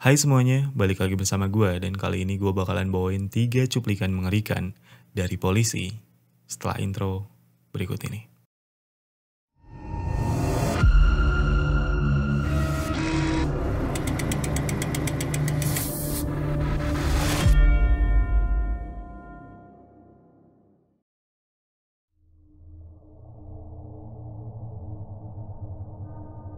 Hai semuanya, balik lagi bersama gue dan kali ini gue bakalan bawain 3 cuplikan mengerikan dari polisi setelah intro berikut ini.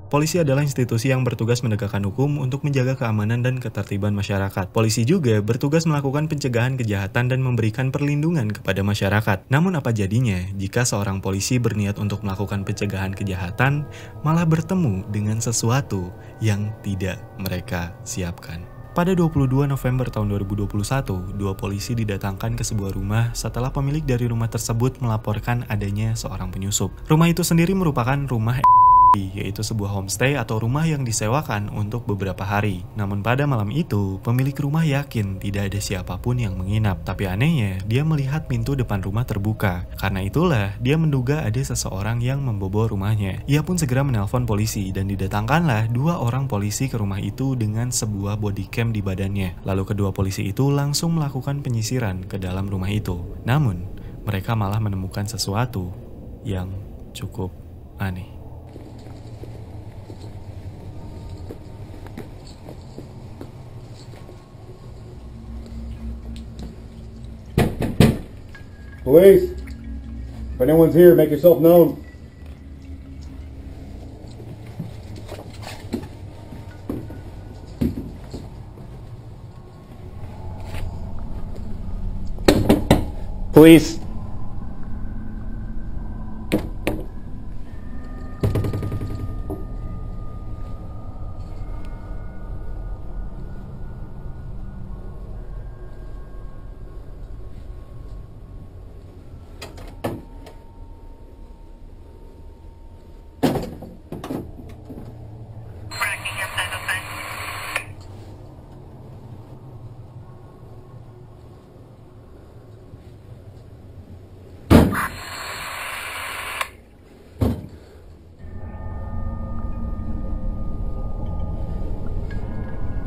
Polisi adalah institusi yang bertugas menegakkan hukum untuk menjaga keamanan dan ketertiban masyarakat. Polisi juga bertugas melakukan pencegahan kejahatan dan memberikan perlindungan kepada masyarakat. Namun apa jadinya jika seorang polisi berniat untuk melakukan pencegahan kejahatan malah bertemu dengan sesuatu yang tidak mereka siapkan? Pada 22 November tahun 2021, dua polisi didatangkan ke sebuah rumah setelah pemilik dari rumah tersebut melaporkan adanya seorang penyusup. Rumah itu sendiri merupakan rumah yaitu sebuah homestay atau rumah yang disewakan untuk beberapa hari. Namun pada malam itu, pemilik rumah yakin tidak ada siapapun yang menginap. Tapi anehnya, dia melihat pintu depan rumah terbuka. Karena itulah, dia menduga ada seseorang yang membobol rumahnya. Ia pun segera menelpon polisi dan didatangkanlah 2 orang polisi ke rumah itu dengan sebuah body cam di badannya. Lalu kedua polisi itu langsung melakukan penyisiran ke dalam rumah itu. Namun, mereka malah menemukan sesuatu yang cukup aneh. Police, if anyone's here, make yourself known. Police.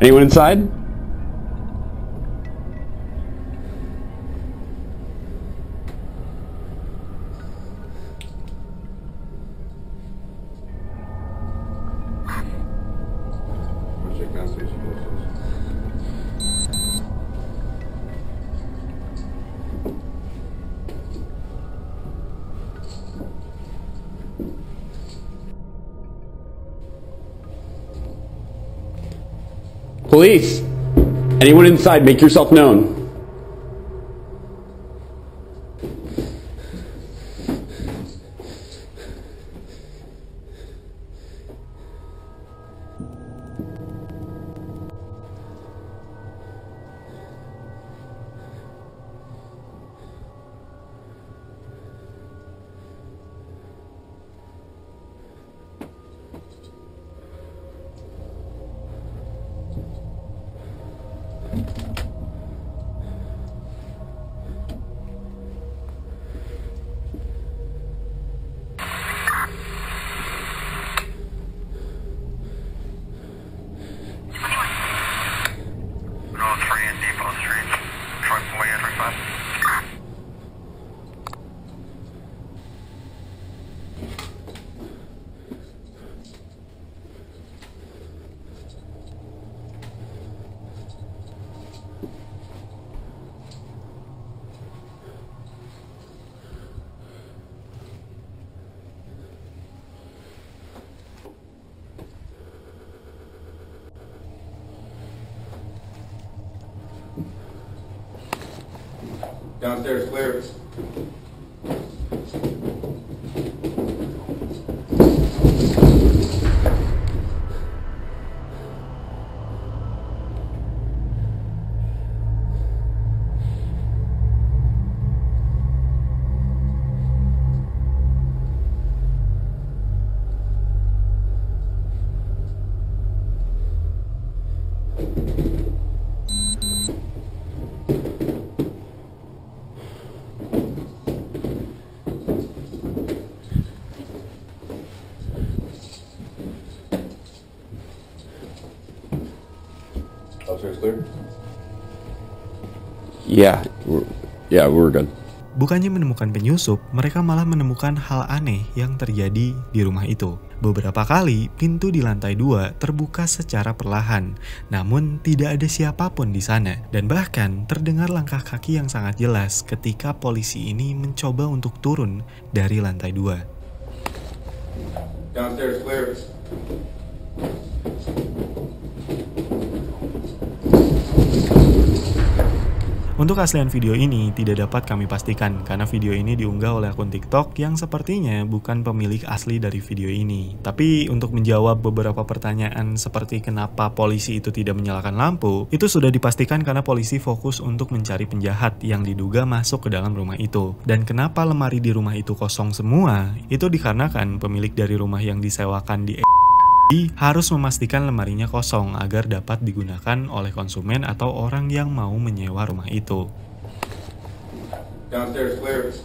Anyone inside? Police! Anyone inside, make yourself known. Downstairs clear. Upstairs clear? Yeah, we're good. Bukannya menemukan penyusup, mereka malah menemukan hal aneh yang terjadi di rumah itu. Beberapa kali, pintu di lantai 2 terbuka secara perlahan, namun tidak ada siapapun di sana. Dan bahkan terdengar langkah kaki yang sangat jelas ketika polisi ini mencoba untuk turun dari lantai 2. Downstairs clear. Untuk keaslian video ini tidak dapat kami pastikan karena video ini diunggah oleh akun TikTok yang sepertinya bukan pemilik asli dari video ini. Tapi untuk menjawab beberapa pertanyaan seperti kenapa polisi itu tidak menyalakan lampu, itu sudah dipastikan karena polisi fokus untuk mencari penjahat yang diduga masuk ke dalam rumah itu. Dan kenapa lemari di rumah itu kosong semua, itu dikarenakan pemilik dari rumah yang disewakan di harus memastikan lemarinya kosong agar dapat digunakan oleh konsumen atau orang yang mau menyewa rumah itu. Downstairs clear.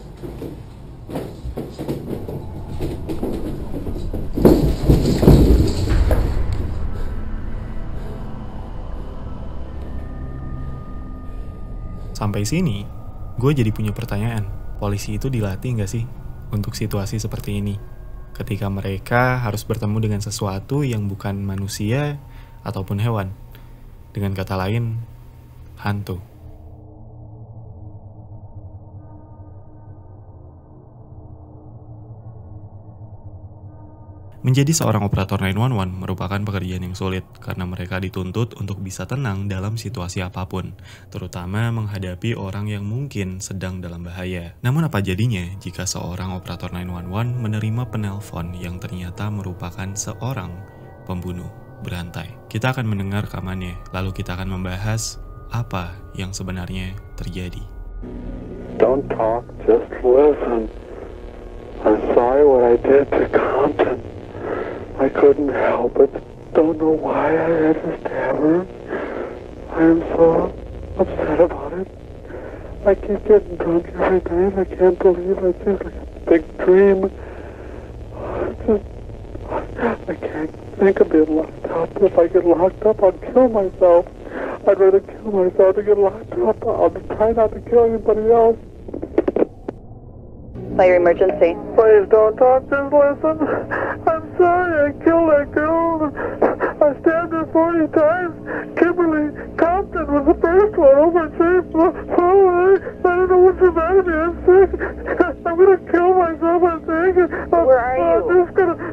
Sampai sini, gue jadi punya pertanyaan. Polisi itu dilatih nggak sih untuk situasi seperti ini? Ketika mereka harus bertemu dengan sesuatu yang bukan manusia ataupun hewan. Dengan kata lain, hantu. Menjadi seorang operator 911 merupakan pekerjaan yang sulit karena mereka dituntut untuk bisa tenang dalam situasi apapun, terutama menghadapi orang yang mungkin sedang dalam bahaya. Namun apa jadinya jika seorang operator 911 menerima penelpon yang ternyata merupakan seorang pembunuh berantai? Kita akan mendengar rekamannya, lalu kita akan membahas apa yang sebenarnya terjadi. Don't talk, just listen. I'm sorry what I did to Compton. I couldn't help it. Don't know why I had to stab her. I am so upset about it. I keep getting drunk every night. I can't believe it's just like a big dream. I can't think of being locked up. If I get locked up, I'll kill myself. I'd rather kill myself than get locked up. I'll try not to kill anybody else. Fire emergency. Please don't talk, just listen. I'm sorry I killed that girl. I stabbed her 40 times. Kimberly Compton was the first one. Oh, my face. I don't know what's the matter with me. I'm sick. I'm going to kill myself, I think. Where are you? I'm just going to...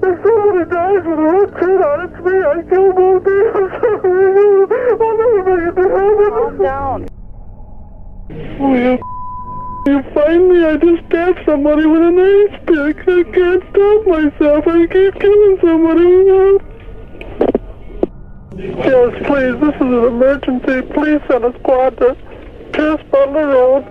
If somebody dies with a red shirt on, it's me. I killed both of you. I'm sorry. I'll never make it to heaven. Calm down. Oh, you find me, I just stabbed somebody with an ice pick. I can't stop myself. I keep killing somebody. Yes, please, this is an emergency. Please send a squad to Pierce Butler Road,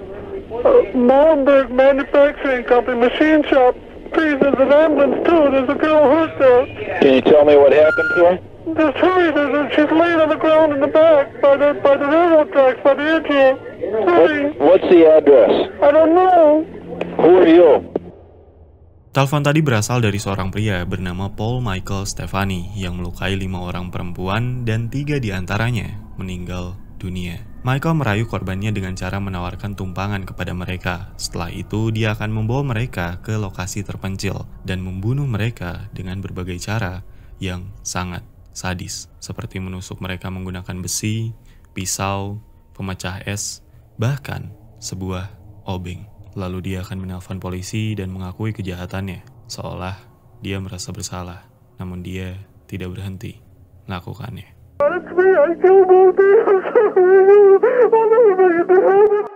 Molenberg Manufacturing Company, machine shop. Please, there's an ambulance too. There's a girl hurt there. Can you tell me what happened to her? Just hurry, she's laying on the ground in the back by the railroad tracks, by the edge here. Hurry. What's the address? I don't know. Who are you? Telepon tadi berasal dari seorang pria bernama Paul Michael Stefani yang melukai 5 orang perempuan dan 3 diantaranya meninggal dunia. Michael merayu korbannya dengan cara menawarkan tumpangan kepada mereka. Setelah itu, dia akan membawa mereka ke lokasi terpencil dan membunuh mereka dengan berbagai cara yang sangat sadis, seperti menusuk mereka menggunakan besi, pisau, pemecah es, bahkan sebuah obeng. Lalu dia akan menelpon polisi dan mengakui kejahatannya, seolah dia merasa bersalah, namun dia tidak berhenti melakukannya. It's me, I killed both of you. I'll never make it to heaven.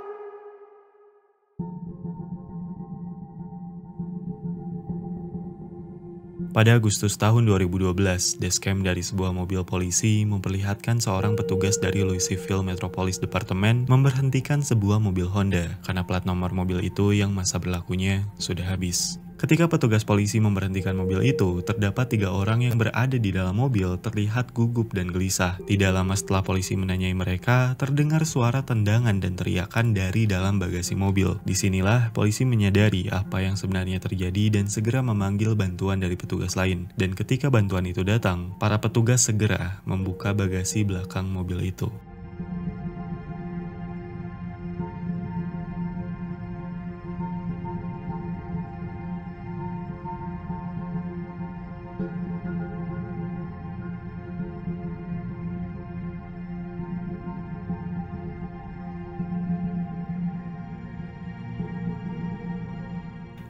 Pada Agustus tahun 2012, dashcam dari sebuah mobil polisi memperlihatkan seorang petugas dari Louisville Metropolis Department memberhentikan sebuah mobil Honda karena plat nomor mobil itu yang masa berlakunya sudah habis. Ketika petugas polisi memberhentikan mobil itu, terdapat 3 orang yang berada di dalam mobil terlihat gugup dan gelisah. Tidak lama setelah polisi menanyai mereka, terdengar suara tendangan dan teriakan dari dalam bagasi mobil. Disinilah polisi menyadari apa yang sebenarnya terjadi dan segera memanggil bantuan dari petugas lain. Dan ketika bantuan itu datang, para petugas segera membuka bagasi belakang mobil itu.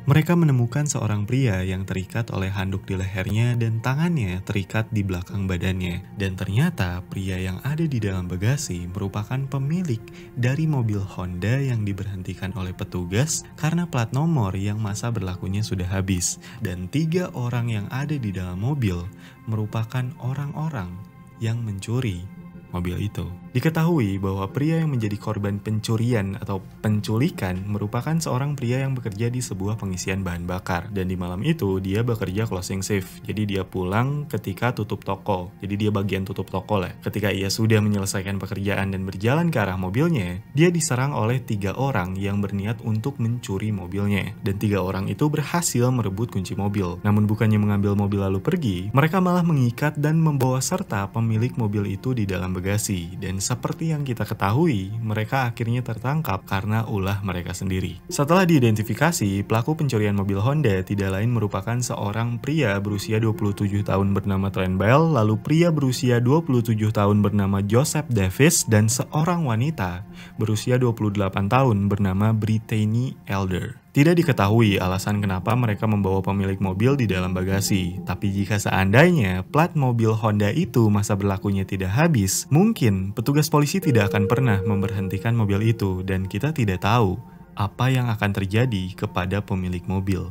Mereka menemukan seorang pria yang terikat oleh handuk di lehernya dan tangannya terikat di belakang badannya. Dan ternyata pria yang ada di dalam bagasi merupakan pemilik dari mobil Honda yang diberhentikan oleh petugas karena plat nomor yang masa berlakunya sudah habis. Dan 3 orang yang ada di dalam mobil merupakan orang-orang yang mencuri mobil itu. Diketahui bahwa pria yang menjadi korban pencurian atau penculikan merupakan seorang pria yang bekerja di sebuah pengisian bahan bakar. Dan di malam itu dia bekerja closing shift. Jadi dia pulang ketika tutup toko. Jadi dia bagian tutup toko lah. Ketika ia sudah menyelesaikan pekerjaan dan berjalan ke arah mobilnya, dia diserang oleh 3 orang yang berniat untuk mencuri mobilnya. Dan 3 orang itu berhasil merebut kunci mobil. Namun bukannya mengambil mobil lalu pergi, mereka malah mengikat dan membawa serta pemilik mobil itu di dalam bagasi. Dan seperti yang kita ketahui, mereka akhirnya tertangkap karena ulah mereka sendiri. Setelah diidentifikasi, pelaku pencurian mobil Honda tidak lain merupakan seorang pria berusia 27 tahun bernama Trent Bell, lalu pria berusia 27 tahun bernama Joseph Davis, dan seorang wanita berusia 28 tahun bernama Brittany Elder. Tidak diketahui alasan kenapa mereka membawa pemilik mobil di dalam bagasi, tapi jika seandainya plat mobil Honda itu masa berlakunya tidak habis, mungkin petugas polisi tidak akan pernah memberhentikan mobil itu dan kita tidak tahu apa yang akan terjadi kepada pemilik mobil.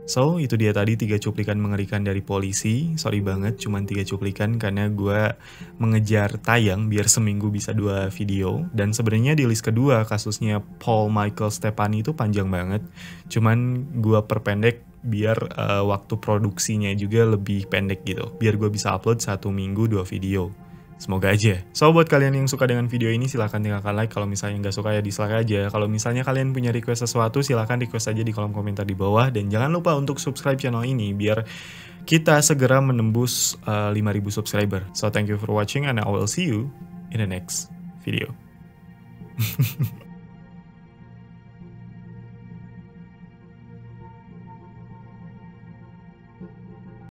So, itu dia tadi 3 cuplikan mengerikan dari polisi. Sorry banget, cuman 3 cuplikan karena gue mengejar tayang biar seminggu bisa 2 video. Dan sebenarnya di list kedua kasusnya Paul Michael Stefani itu panjang banget. Cuman gue perpendek biar waktu produksinya juga lebih pendek gitu. Biar gue bisa upload 1 minggu 2 video. Semoga aja. So, buat kalian yang suka dengan video ini, silahkan tinggalkan like. Kalau misalnya nggak suka ya dislike aja. Kalau misalnya kalian punya request sesuatu, silahkan request aja di kolom komentar di bawah. Dan jangan lupa untuk subscribe channel ini, biar kita segera menembus 5.000 subscriber. So, thank you for watching and I will see you in the next video.